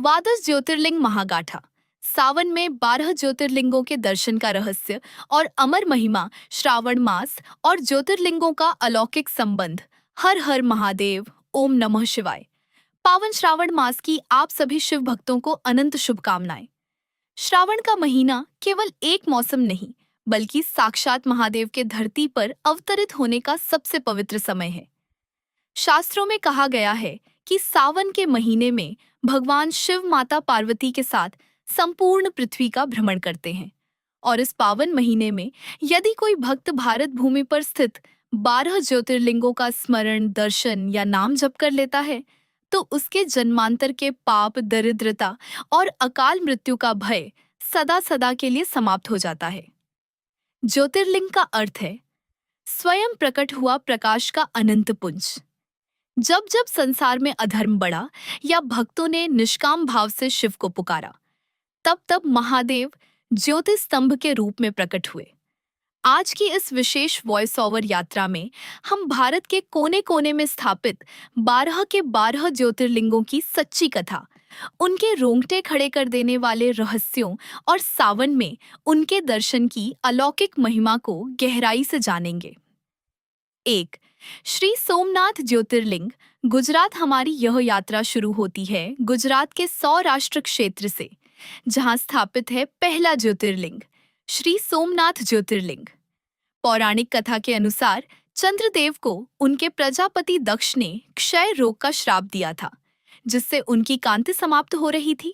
द्वादश ज्योतिर्लिंग महागाथा। सावन में 12 ज्योतिर्लिंगों के दर्शन का रहस्य और अमर महिमा। श्रावण मास और ज्योतिर्लिंगों का अलौकिक संबंध। हर हर महादेव, ओम नमः शिवाय। पावन श्रावण मास की आप सभी शिव भक्तों को अनंत शुभकामनाएं। श्रावण का महीना केवल एक मौसम नहीं, बल्कि साक्षात महादेव के धरती पर अवतरित होने का सबसे पवित्र समय है। शास्त्रों में कहा गया है कि सावन के महीने में भगवान शिव माता पार्वती के साथ संपूर्ण पृथ्वी का भ्रमण करते हैं और इस पावन महीने में यदि कोई भक्त भारत भूमि पर स्थित 12 ज्योतिर्लिंगों का स्मरण, दर्शन या नाम जप कर लेता है तो उसके जन्मांतर के पाप, दरिद्रता और अकाल मृत्यु का भय सदा सदा के लिए समाप्त हो जाता है। ज्योतिर्लिंग का अर्थ है स्वयं प्रकट हुआ प्रकाश का अनंत पुंज। जब जब संसार में अधर्म बढ़ा या भक्तों ने निष्काम भाव से शिव को पुकारा, तब तब महादेव ज्योति स्तंभ के रूप में प्रकट हुए। आज की इस विशेष वॉइस ओवर यात्रा में हम भारत के कोने कोने में स्थापित 12 के 12 ज्योतिर्लिंगों की सच्ची कथा, उनके रोंगटे खड़े कर देने वाले रहस्यों और सावन में उनके दर्शन की अलौकिक महिमा को गहराई से जानेंगे। 1. श्री सोमनाथ ज्योतिर्लिंग। गुजरात। हमारी यह यात्रा शुरू होती है गुजरात के सौराष्ट्र क्षेत्र से, जहां स्थापित है पहला ज्योतिर्लिंग, श्री सोमनाथ ज्योतिर्लिंग। पौराणिक कथा के अनुसार चंद्रदेव को उनके प्रजापति दक्ष ने क्षय रोग का श्राप दिया था, जिससे उनकी कांति समाप्त हो रही थी।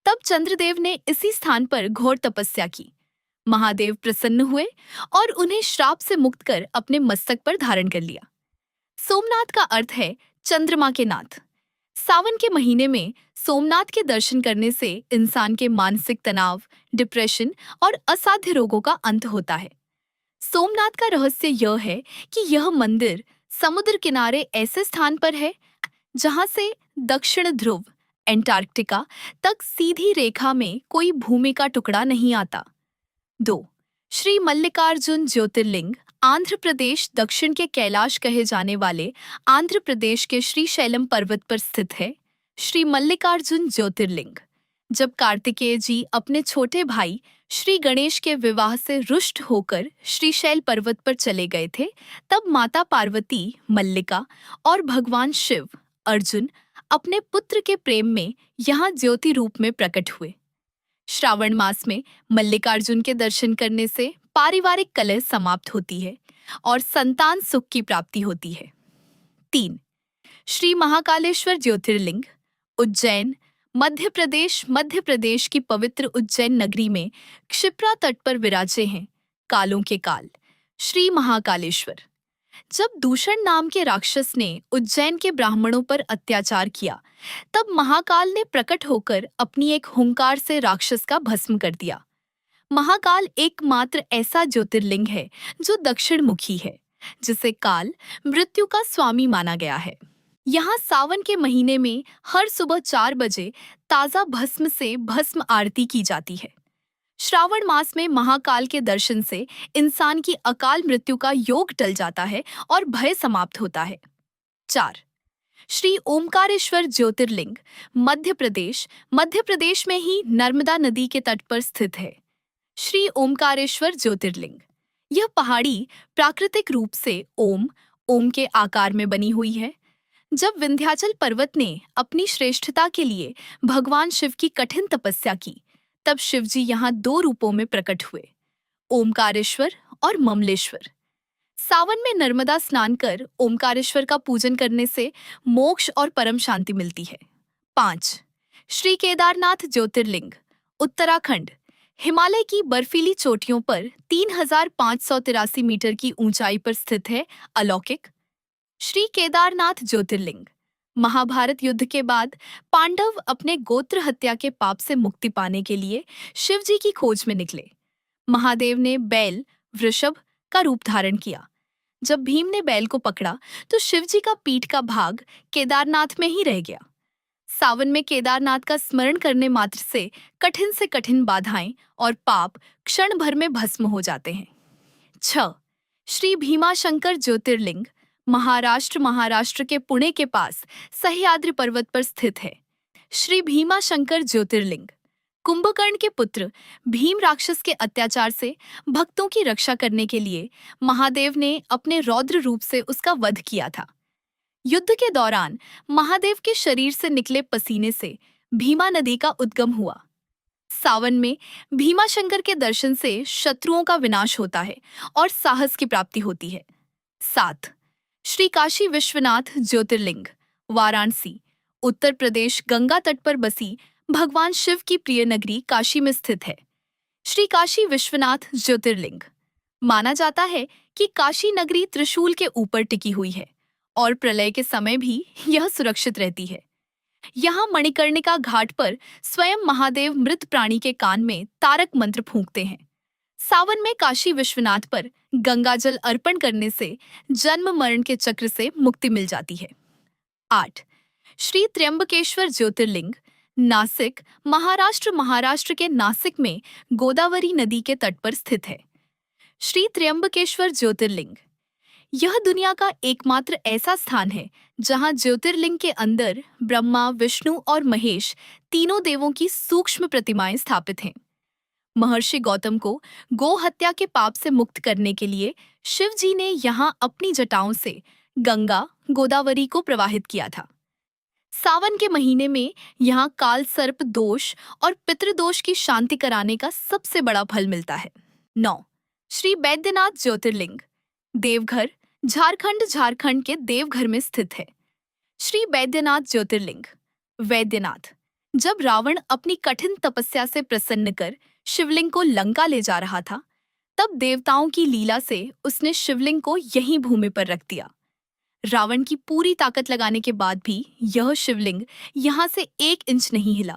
तब चंद्रदेव ने इसी स्थान पर घोर तपस्या की। महादेव प्रसन्न हुए और उन्हें श्राप से मुक्त कर अपने मस्तक पर धारण कर लिया। सोमनाथ का अर्थ है चंद्रमा के नाथ। सावन के महीने में सोमनाथ के दर्शन करने से इंसान के मानसिक तनाव, डिप्रेशन और असाध्य रोगों का अंत होता है। सोमनाथ का रहस्य यह है कि यह मंदिर समुद्र किनारे ऐसे स्थान पर है जहां से दक्षिण ध्रुव, एंटार्क्टिका तक सीधी रेखा में कोई भूमि का टुकड़ा नहीं आता। 2. श्री मल्लिकार्जुन ज्योतिर्लिंग। आंध्र प्रदेश दक्षिण के कैलाश कहे जाने वाले आंध्र प्रदेश के श्रीशैलम पर्वत पर स्थित है श्री मल्लिकार्जुन ज्योतिर्लिंग। जब कार्तिकेय जी अपने छोटे भाई श्री गणेश के विवाह से रुष्ट होकर श्रीशैल पर्वत पर चले गए थे, तब माता पार्वती, मल्लिका और भगवान शिव, अर्जुन, अपने पुत्र के प्रेम में यहाँ ज्योति रूप में प्रकट हुए। श्रावण मास में मल्लिकार्जुन के दर्शन करने से पारिवारिक कलह समाप्त होती है और संतान सुख की प्राप्ति होती है। 3. श्री महाकालेश्वर ज्योतिर्लिंग। उज्जैन, मध्य प्रदेश। मध्य प्रदेश की पवित्र उज्जैन नगरी में क्षिप्रा तट पर विराजे हैं कालों के काल श्री महाकालेश्वर। जब दूषण नाम के राक्षस ने उज्जैन के ब्राह्मणों पर अत्याचार किया, तब महाकाल ने प्रकट होकर अपनी एक हुंकार से राक्षस का भस्म कर दिया। महाकाल एकमात्र ऐसा ज्योतिर्लिंग है जो दक्षिण मुखी है, जिसे काल, मृत्यु का स्वामी माना गया है। यहाँ सावन के महीने में हर सुबह 4 बजे ताजा भस्म से भस्म आरती की जाती है। श्रावण मास में महाकाल के दर्शन से इंसान की अकाल मृत्यु का योग टल जाता है और भय समाप्त होता है। 4. श्री ओमकारेश्वर ज्योतिर्लिंग। मध्य प्रदेश। मध्य प्रदेश में ही नर्मदा नदी के तट पर स्थित है श्री ओमकारेश्वर ज्योतिर्लिंग। यह पहाड़ी प्राकृतिक रूप से ओम के आकार में बनी हुई है। जब विंध्याचल पर्वत ने अपनी श्रेष्ठता के लिए भगवान शिव की कठिन तपस्या की, तब शिवजी यहाँ 2 रूपों में प्रकट हुए, ओमकारेश्वर और ममलेश्वर। सावन में नर्मदा स्नान कर ओमकारेश्वर का पूजन करने से मोक्ष और परम शांति मिलती है। 5. श्री केदारनाथ ज्योतिर्लिंग। उत्तराखंड। हिमालय की बर्फीली चोटियों पर 3583 मीटर की ऊंचाई पर स्थित है अलौकिक श्री केदारनाथ ज्योतिर्लिंग। महाभारत युद्ध के बाद पांडव अपने गोत्र हत्या के पाप से मुक्ति पाने के लिए शिवजी की खोज में निकले। महादेव ने बैल, वृषभ का रूप धारण किया। जब भीम ने बैल को पकड़ा तो शिवजी का पीठ का भाग केदारनाथ में ही रह गया। सावन में केदारनाथ का स्मरण करने मात्र से कठिन बाधाएं और पाप क्षण भर में भस्म हो जाते हैं। 6. श्री भीमाशंकर ज्योतिर्लिंग। महाराष्ट्र के पुणे के पास सह्याद्री पर्वत पर स्थित है श्री भीमा शंकर ज्योतिर्लिंग। कुंभकर्ण के पुत्र भीम राक्षस के अत्याचार से भक्तों की रक्षा करने के लिए महादेव ने अपने रौद्र रूप से उसका वध किया था। युद्ध के दौरान महादेव के शरीर से निकले पसीने से भीमा नदी का उद्गम हुआ। सावन में भीमा शंकर के दर्शन से शत्रुओं का विनाश होता है और साहस की प्राप्ति होती है। 7. श्री काशी विश्वनाथ ज्योतिर्लिंग। वाराणसी, उत्तर प्रदेश गंगा तट पर बसी भगवान शिव की प्रिय नगरी काशी में स्थित है। श्री काशी विश्वनाथ ज्योतिर्लिंग। माना जाता है कि काशी नगरी त्रिशूल के ऊपर टिकी हुई है और प्रलय के समय भी यह सुरक्षित रहती है। यहाँ मणिकर्णिका घाट पर स्वयं महादेव मृत प्राणी के कान में तारक मंत्र फूंकते हैं। सावन में काशी विश्वनाथ पर गंगाजल अर्पण करने से जन्म मरण के चक्र से मुक्ति मिल जाती है। 8. श्री त्र्यंबकेश्वर ज्योतिर्लिंग। नासिक, महाराष्ट्र के नासिक में गोदावरी नदी के तट पर स्थित है। श्री त्र्यंबकेश्वर ज्योतिर्लिंग। यह दुनिया का एकमात्र ऐसा स्थान है जहां ज्योतिर्लिंग के अंदर ब्रह्मा, विष्णु और महेश तीनों देवों की सूक्ष्म प्रतिमाएं स्थापित हैं। महर्षि गौतम को गो हत्या के पाप से मुक्त करने के लिए शिव जी ने यहां अपनी जटाओं से गंगा गोदावरी को प्रवाहित किया था। सावन के महीने में यहाँ काल सर्प दोष और पितृदोष की शांति कराने का सबसे बड़ा फल मिलता है। 9. श्री बैद्यनाथ ज्योतिर्लिंग। देवघर, झारखंड के देवघर में स्थित है। श्री बैद्यनाथ ज्योतिर्लिंग। वैद्यनाथ। जब रावण अपनी कठिन तपस्या से प्रसन्न कर शिवलिंग को लंका ले जा रहा था, तब देवताओं की लीला से उसने शिवलिंग को यहीं भूमि पर रख दिया। रावण की पूरी ताकत लगाने के बाद भी यह शिवलिंग यहाँ से 1 इंच नहीं हिला।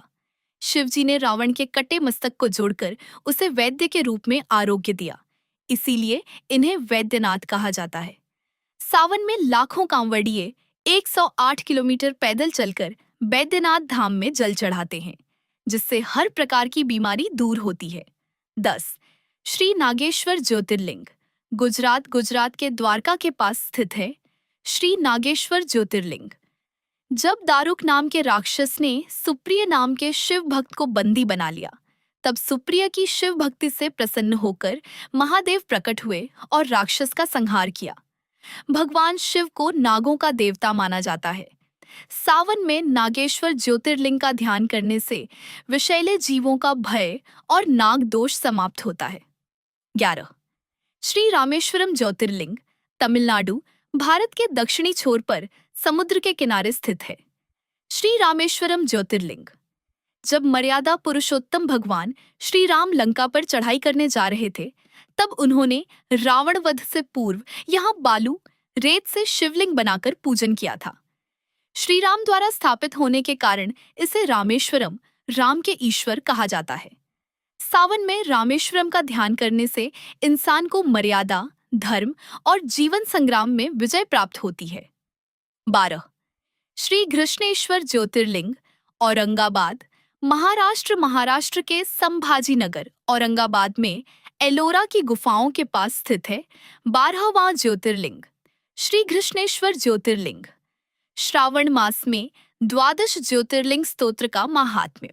शिवजी ने रावण के कटे मस्तक को जोड़कर उसे वैद्य के रूप में आरोग्य दिया, इसीलिए इन्हें वैद्यनाथ कहा जाता है। सावन में लाखों कांवड़िए 108 किलोमीटर पैदल चलकर बैद्यनाथ धाम में जल चढ़ाते हैं, जिससे हर प्रकार की बीमारी दूर होती है। 10. श्री नागेश्वर ज्योतिर्लिंग। गुजरात के द्वारका के पास स्थित है श्री नागेश्वर ज्योतिर्लिंग। जब दारुक नाम के राक्षस ने सुप्रिय नाम के शिव भक्त को बंदी बना लिया, तब सुप्रिय की शिव भक्ति से प्रसन्न होकर महादेव प्रकट हुए और राक्षस का संहार किया। भगवान शिव को नागों का देवता माना जाता है। सावन में नागेश्वर ज्योतिर्लिंग का ध्यान करने से विषैले जीवों का भय और नाग दोष समाप्त होता है। 11. श्री रामेश्वरम ज्योतिर्लिंग। तमिलनाडु, भारत के दक्षिणी छोर पर समुद्र के किनारे स्थित है। श्री रामेश्वरम ज्योतिर्लिंग। जब मर्यादा पुरुषोत्तम भगवान श्री राम लंका पर चढ़ाई करने जा रहे थे, तब उन्होंने रावण वध से पूर्व यहाँ बालू, रेत से शिवलिंग बनाकर पूजन किया था। श्री राम द्वारा स्थापित होने के कारण इसे रामेश्वरम, राम के ईश्वर कहा जाता है। सावन में रामेश्वरम का ध्यान करने से इंसान को मर्यादा, धर्म और जीवन संग्राम में विजय प्राप्त होती है। 12. श्री घृष्णेश्वर ज्योतिर्लिंग। औरंगाबाद, महाराष्ट्र के संभाजी नगर औरंगाबाद में एलोरा की गुफाओं के पास स्थित है 12वां ज्योतिर्लिंग, श्री घृष्णेश्वर ज्योतिर्लिंग। श्रावण मास में 12 ज्योतिर्लिंग स्तोत्र का महात्म्य।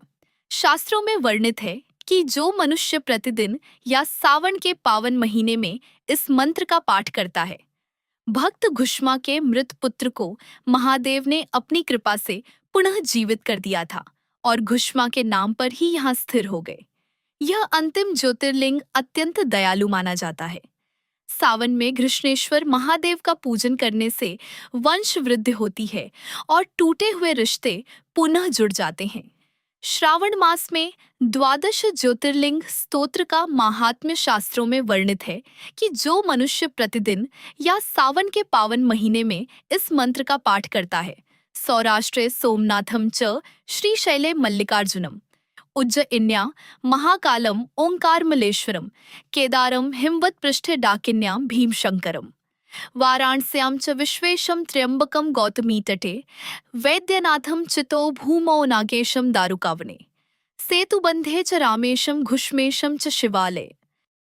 शास्त्रों में वर्णित है कि जो मनुष्य प्रतिदिन या सावन के पावन महीने में इस मंत्र का पाठ करता है, भक्त घुष्मा के मृत पुत्र को महादेव ने अपनी कृपा से पुनः जीवित कर दिया था और घुष्मा के नाम पर ही यहाँ स्थिर हो गए। यह अंतिम ज्योतिर्लिंग अत्यंत दयालु माना जाता है। सावन में घृष्णेश्वर महादेव का पूजन करने से वंश वृद्धि होती है और टूटे हुए रिश्ते पुनः जुड़ जाते हैं। श्रावण मास में 12 ज्योतिर्लिंग स्तोत्र का महात्म्य शास्त्रों में वर्णित है कि जो मनुष्य प्रतिदिन या सावन के पावन महीने में इस मंत्र का पाठ करता है, सौराष्ट्रे सोमनाथम च श्रीशैले मल्लिकार्जुनम, उज्जयिन्या महाकालम ओंकारमलेश्वरम, केदारम हिमवत पृष्ठे डाकिन्याम भीमशंकरम, वाराणस्यां च विश्वेशं त्र्यंबकं गौतमी तटे, वैद्यनाथं चितो भूमौ नागेशं दारुकावने, सेतुबंधे च रामेशं घुष्मेशं च शिवालय।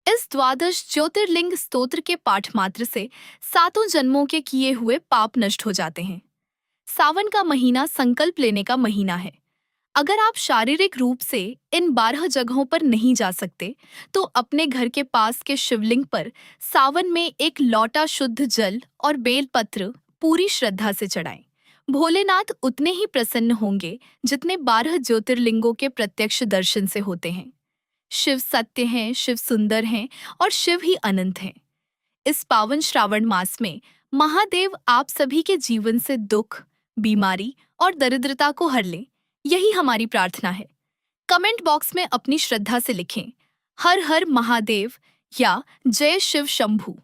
इस 12 ज्योतिर्लिंग स्तोत्र के पाठ मात्र से 7 जन्मों के किए हुए पाप नष्ट हो जाते हैं। सावन का महीना संकल्प लेने का महीना है। अगर आप शारीरिक रूप से इन 12 जगहों पर नहीं जा सकते, तो अपने घर के पास के शिवलिंग पर सावन में एक लौटा शुद्ध जल और बेलपत्र पूरी श्रद्धा से चढ़ाएं। भोलेनाथ उतने ही प्रसन्न होंगे जितने 12 ज्योतिर्लिंगों के प्रत्यक्ष दर्शन से होते हैं। शिव सत्य हैं, शिव सुंदर हैं और शिव ही अनंत हैं। इस पावन श्रावण मास में महादेव आप सभी के जीवन से दुख, बीमारी और दरिद्रता को हर लें, यही हमारी प्रार्थना है। कमेंट बॉक्स में अपनी श्रद्धा से लिखें हर हर महादेव या जय शिव शंभू।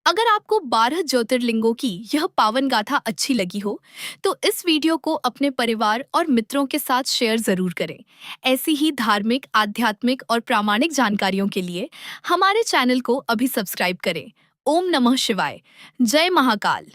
अगर आपको 12 ज्योतिर्लिंगों की यह पावन गाथा अच्छी लगी हो, तो इस वीडियो को अपने परिवार और मित्रों के साथ शेयर जरूर करें। ऐसी ही धार्मिक, आध्यात्मिक और प्रामाणिक जानकारियों के लिए हमारे चैनल को अभी सब्सक्राइब करें। ओम नमः शिवाय। जय महाकाल।